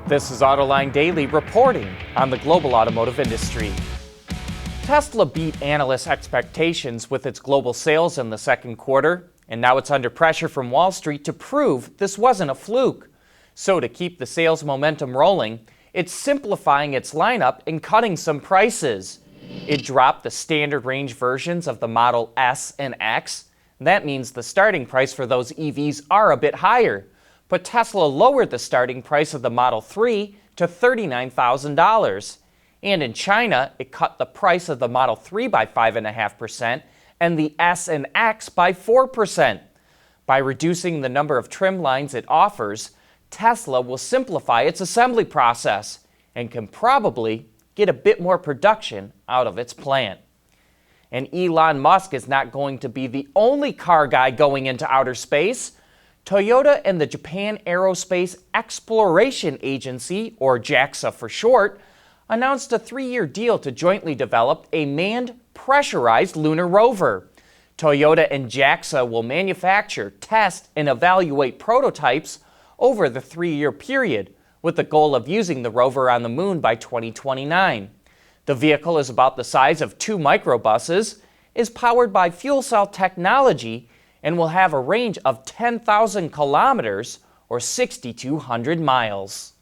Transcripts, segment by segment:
This is Autoline Daily reporting on the global automotive industry. Tesla beat analysts' expectations with its global sales in the second quarter, and now it's under pressure from Wall Street to prove this wasn't a fluke. So to keep the sales momentum rolling, it's simplifying its lineup and cutting some prices. It dropped the standard range versions of the Model S and X. That means the starting price for those EVs are a bit higher. But Tesla lowered the starting price of the Model 3 to $39,000. And in China, it cut the price of the Model 3 by 5.5% and the S and X by 4%. By reducing the number of trim lines it offers, Tesla will simplify its assembly process and can probably get a bit more production out of its plant. And Elon Musk is not going to be the only car guy going into outer space. Toyota and the Japan Aerospace Exploration Agency, or JAXA for short, announced a 3-year deal to jointly develop a manned, pressurized lunar rover. Toyota and JAXA will manufacture, test, and evaluate prototypes over the 3-year period, with the goal of using the rover on the moon by 2029. The vehicle is about the size of 2 microbuses, is powered by fuel cell technology, and will have a range of 10,000 kilometers or 6,200 miles.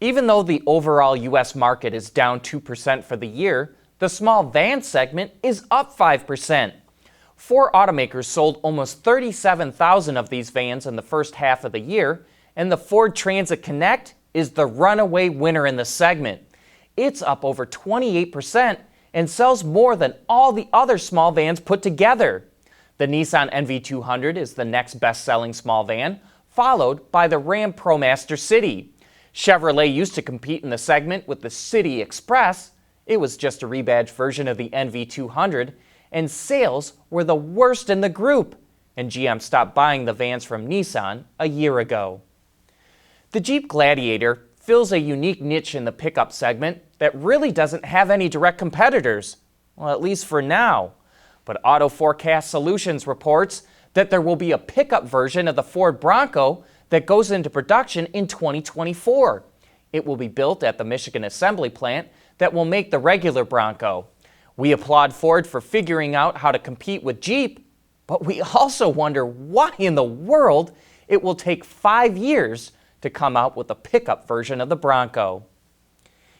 Even though the overall U.S. market is down 2% for the year, the small van segment is up 5%. 4 automakers sold almost 37,000 of these vans in the first half of the year, and the Ford Transit Connect is the runaway winner in the segment. It's up over 28% and sells more than all the other small vans put together. The Nissan NV200 is the next best-selling small van, followed by the Ram ProMaster City. Chevrolet used to compete in the segment with the City Express. It was just a rebadged version of the NV200, and sales were the worst in the group, and GM stopped buying the vans from Nissan a year ago. The Jeep Gladiator fills a unique niche in the pickup segment that really doesn't have any direct competitors, well, at least for now. But Auto Forecast Solutions reports that there will be a pickup version of the Ford Bronco that goes into production in 2024. It will be built at the Michigan assembly plant that will make the regular Bronco. We applaud Ford for figuring out how to compete with Jeep, but we also wonder why in the world it will take 5 years to come out with a pickup version of the Bronco.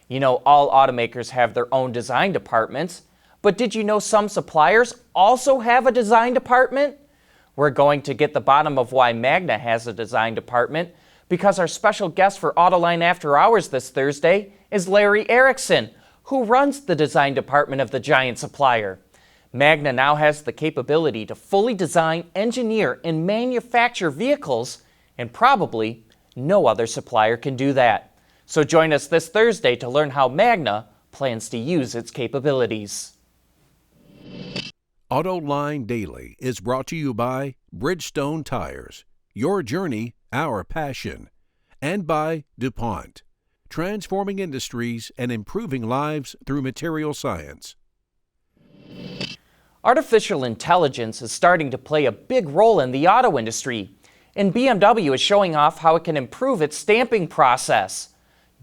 You know, all automakers have their own design departments, but did you know some suppliers also have a design department? We're going to get the bottom of why Magna has a design department, because our special guest for Autoline After Hours this Thursday is Larry Erickson, who runs the design department of the giant supplier. Magna now has the capability to fully design, engineer, and manufacture vehicles, and probably no other supplier can do that. So join us this Thursday to learn how Magna plans to use its capabilities. Autoline Daily is brought to you by Bridgestone Tires, your journey, our passion, and by DuPont, transforming industries and improving lives through material science. Artificial intelligence is starting to play a big role in the auto industry, and BMW is showing off how it can improve its stamping process.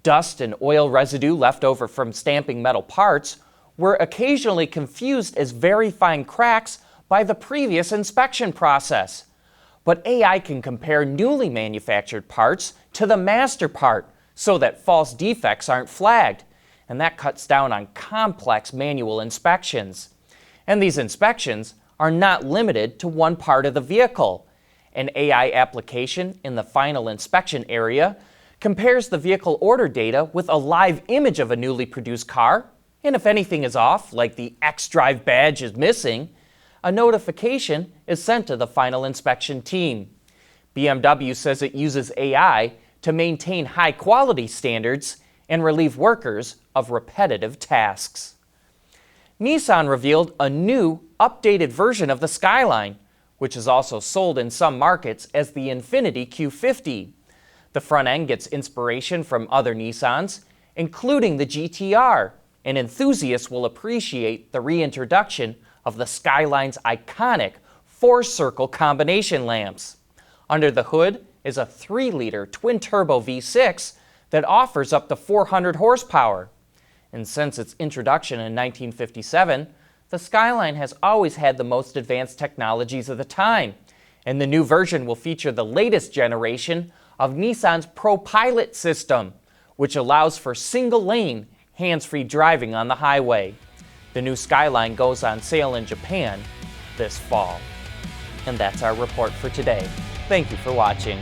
Dust and oil residue left over from stamping metal parts were occasionally confused as very fine cracks by the previous inspection process. But AI can compare newly manufactured parts to the master part so that false defects aren't flagged, and that cuts down on complex manual inspections. And these inspections are not limited to one part of the vehicle. An AI application in the final inspection area compares the vehicle order data with a live image of a newly produced car, and if anything is off, like the X-Drive badge is missing, a notification is sent to the final inspection team. BMW says it uses AI to maintain high-quality standards and relieve workers of repetitive tasks. Nissan revealed a new, updated version of the Skyline, which is also sold in some markets as the Infiniti Q50. The front end gets inspiration from other Nissans, including the GTR, and enthusiasts will appreciate the reintroduction of the Skyline's iconic 4-circle combination lamps. Under the hood is a 3-liter twin-turbo V6 that offers up to 400 horsepower. And since its introduction in 1957, the Skyline has always had the most advanced technologies of the time, and the new version will feature the latest generation of Nissan's ProPilot system, which allows for single-lane, hands-free driving on the highway. The new Skyline goes on sale in Japan this fall. And that's our report for today. Thank you for watching.